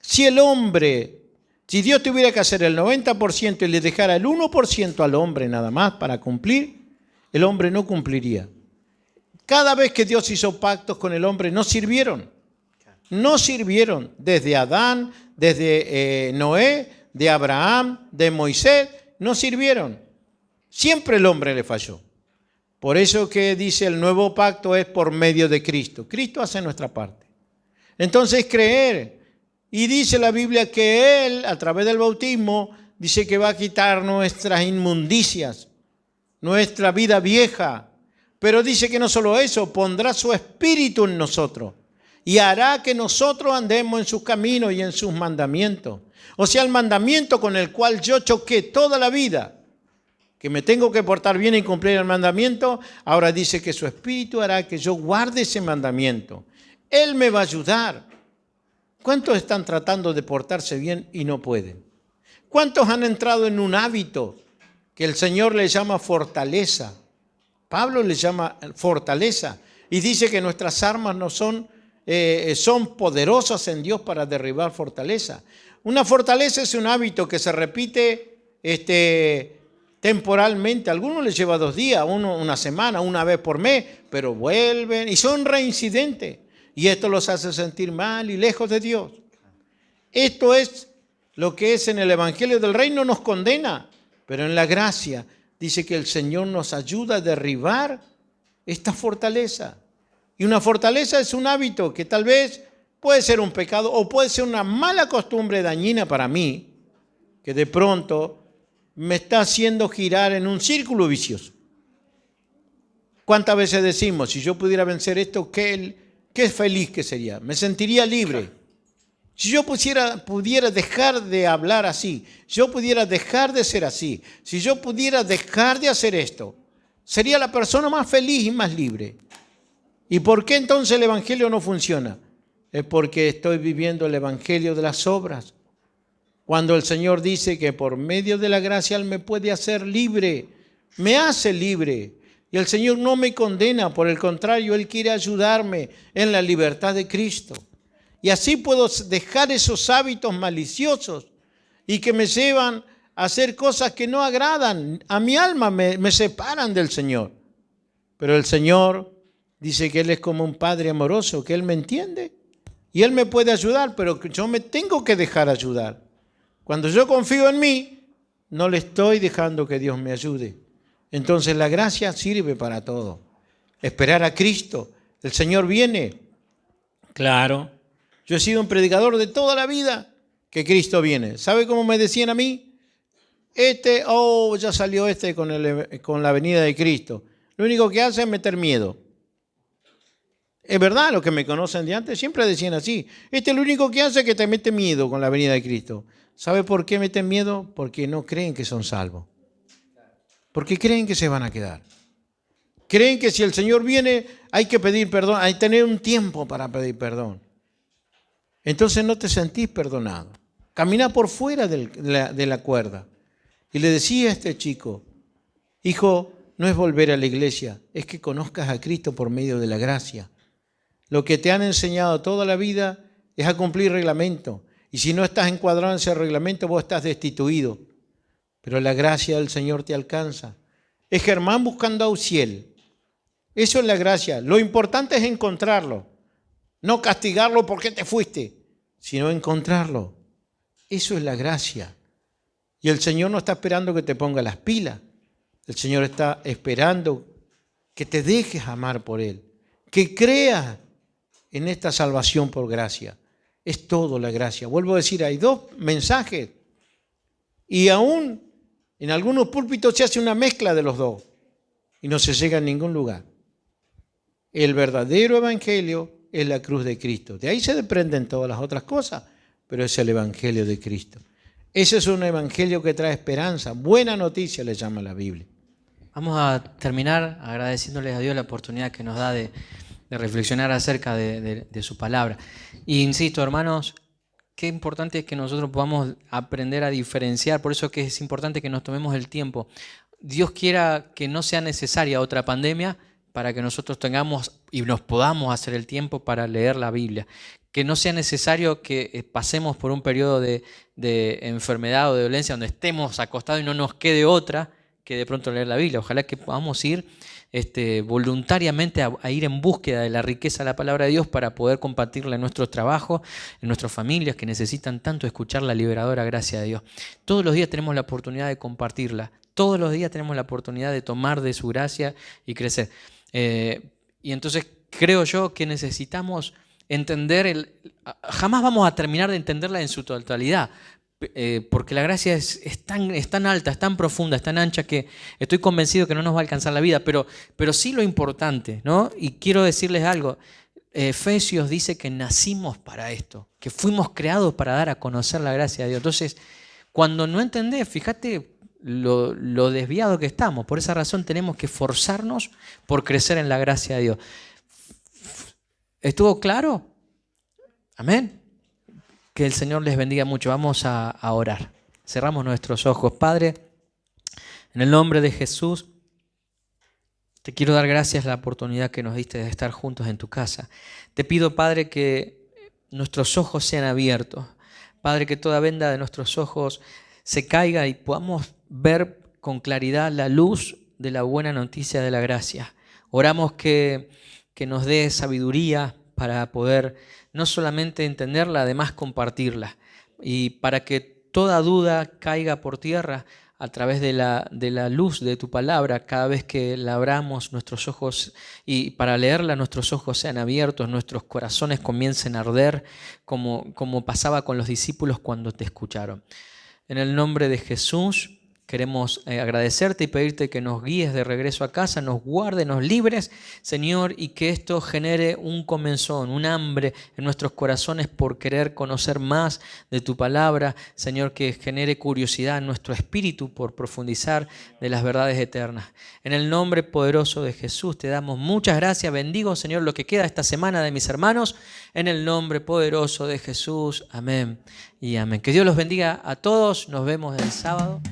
Si Dios tuviera que hacer el 90% y le dejara el 1% al hombre nada más para cumplir, el hombre no cumpliría. Cada vez que Dios hizo pactos con el hombre, no sirvieron. No sirvieron. Desde Adán, desde Noé, de Abraham, de Moisés, no sirvieron. Siempre el hombre le falló. Por eso que dice el nuevo pacto es por medio de Cristo. Cristo hace nuestra parte. Entonces creer. Y dice la Biblia que Él, a través del bautismo, dice que va a quitar nuestras inmundicias, nuestra vida vieja. Pero dice que no solo eso, pondrá su espíritu en nosotros y hará que nosotros andemos en sus caminos y en sus mandamientos. O sea, el mandamiento con el cual yo choqué toda la vida, que me tengo que portar bien y cumplir el mandamiento, ahora dice que su espíritu hará que yo guarde ese mandamiento. Él me va a ayudar. ¿Cuántos están tratando de portarse bien y no pueden? ¿Cuántos han entrado en un hábito que el Señor le llama fortaleza? Pablo le llama fortaleza y dice que nuestras armas no son poderosas en Dios para derribar fortaleza. Una fortaleza es un hábito que se repite temporalmente. A algunos les lleva 2 días, una semana, una vez por mes, pero vuelven y son reincidentes. Y esto los hace sentir mal y lejos de Dios. Esto es lo que es en el Evangelio del Reino, nos condena. Pero en la gracia dice que el Señor nos ayuda a derribar esta fortaleza. Y una fortaleza es un hábito que tal vez puede ser un pecado o puede ser una mala costumbre dañina para mí, que de pronto me está haciendo girar en un círculo vicioso. ¿Cuántas veces decimos, si yo pudiera vencer esto, qué feliz que sería? Me sentiría libre. Si yo pudiera dejar de hablar así, yo pudiera dejar de ser así, si yo pudiera dejar de hacer esto, sería la persona más feliz y más libre. ¿Y por qué entonces el Evangelio no funciona? Es porque estoy viviendo el Evangelio de las obras. Cuando el Señor dice que por medio de la gracia Él me puede hacer libre, me hace libre. Y el Señor no me condena, por el contrario, Él quiere ayudarme en la libertad de Cristo. Y así puedo dejar esos hábitos maliciosos y que me llevan a hacer cosas que no agradan a mi alma, me separan del Señor. Pero el Señor dice que Él es como un Padre amoroso, que Él me entiende y Él me puede ayudar, pero yo me tengo que dejar ayudar. Cuando yo confío en mí, no le estoy dejando que Dios me ayude. Entonces la gracia sirve para todo. Esperar a Cristo. El Señor viene. Claro. Yo he sido un predicador de toda la vida que Cristo viene. ¿Sabe cómo me decían a mí? Ya salió con la venida de Cristo. Lo único que hace es meter miedo. Es verdad, los que me conocen de antes siempre decían así. Lo único que hace es que te mete miedo con la venida de Cristo. ¿Sabe por qué meten miedo? Porque no creen que son salvos. Porque creen que se van a quedar. Creen que si el Señor viene hay que pedir perdón, hay que tener un tiempo para pedir perdón. Entonces no te sentís perdonado. Camina por fuera de la cuerda. Y le decía a este chico, hijo, no es volver a la iglesia, es que conozcas a Cristo por medio de la gracia. Lo que te han enseñado toda la vida es a cumplir reglamento. Y si no estás encuadrado en ese reglamento, vos estás destituido. Pero la gracia del Señor te alcanza. Es Germán buscando a Uziel. Eso es la gracia. Lo importante es encontrarlo. No castigarlo porque te fuiste, sino encontrarlo. Eso es la gracia. Y el Señor no está esperando que te ponga las pilas. El Señor está esperando que te dejes amar por Él. Que creas en esta salvación por gracia. Es todo la gracia. Vuelvo a decir, hay 2 mensajes. Y aún en algunos púlpitos se hace una mezcla de los 2. Y no se llega a ningún lugar. El verdadero evangelio es la cruz de Cristo. De ahí se desprenden todas las otras cosas, pero es el evangelio de Cristo. Ese es un evangelio que trae esperanza. Buena noticia le llama la Biblia. Vamos a terminar agradeciéndoles a Dios la oportunidad que nos da de reflexionar acerca de su palabra. Y insisto, hermanos, qué importante es que nosotros podamos aprender a diferenciar. Por eso que es importante que nos tomemos el tiempo. Dios quiera que no sea necesaria otra pandemia, para que nosotros tengamos y nos podamos hacer el tiempo para leer la Biblia. Que no sea necesario que pasemos por un periodo de enfermedad o de dolencia donde estemos acostados y no nos quede otra que de pronto leer la Biblia. Ojalá que podamos ir voluntariamente a ir en búsqueda de la riqueza de la palabra de Dios para poder compartirla en nuestros trabajos, en nuestras familias que necesitan tanto escuchar la liberadora gracia de Dios. Todos los días tenemos la oportunidad de compartirla. Todos los días tenemos la oportunidad de tomar de su gracia y crecer. Y entonces creo yo que necesitamos entender, jamás vamos a terminar de entenderla en su totalidad, porque la gracia es tan alta, es tan profunda, es tan ancha que estoy convencido que no nos va a alcanzar la vida, pero sí lo importante, ¿no? Y quiero decirles algo, Efesios dice que nacimos para esto, que fuimos creados para dar a conocer la gracia de Dios. Entonces, cuando no entendés, fíjate lo desviado que estamos. Por esa razón tenemos que esforzarnos por crecer en la gracia de Dios. ¿Estuvo claro? Amén. Que el Señor les bendiga mucho. Vamos a orar. Cerramos nuestros ojos. Padre, en el nombre de Jesús, te quiero dar gracias la oportunidad que nos diste de estar juntos en tu casa. Te pido, Padre, que nuestros ojos sean abiertos. Padre, que toda venda de nuestros ojos se caiga y podamos ver con claridad la luz de la buena noticia de la gracia. Oramos que nos dé sabiduría para poder no solamente entenderla, además compartirla. Y para que toda duda caiga por tierra a través de la luz de tu palabra, cada vez que la abramos nuestros ojos y para leerla nuestros ojos sean abiertos, nuestros corazones comiencen a arder como pasaba con los discípulos cuando te escucharon. En el nombre de Jesús queremos agradecerte y pedirte que nos guíes de regreso a casa, nos guardes, nos libres, Señor, y que esto genere un comezón, un hambre en nuestros corazones por querer conocer más de tu palabra, Señor, que genere curiosidad en nuestro espíritu por profundizar de las verdades eternas. En el nombre poderoso de Jesús te damos muchas gracias. Bendigo, Señor, lo que queda esta semana de mis hermanos. En el nombre poderoso de Jesús. Amén y amén. Que Dios los bendiga a todos. Nos vemos el sábado.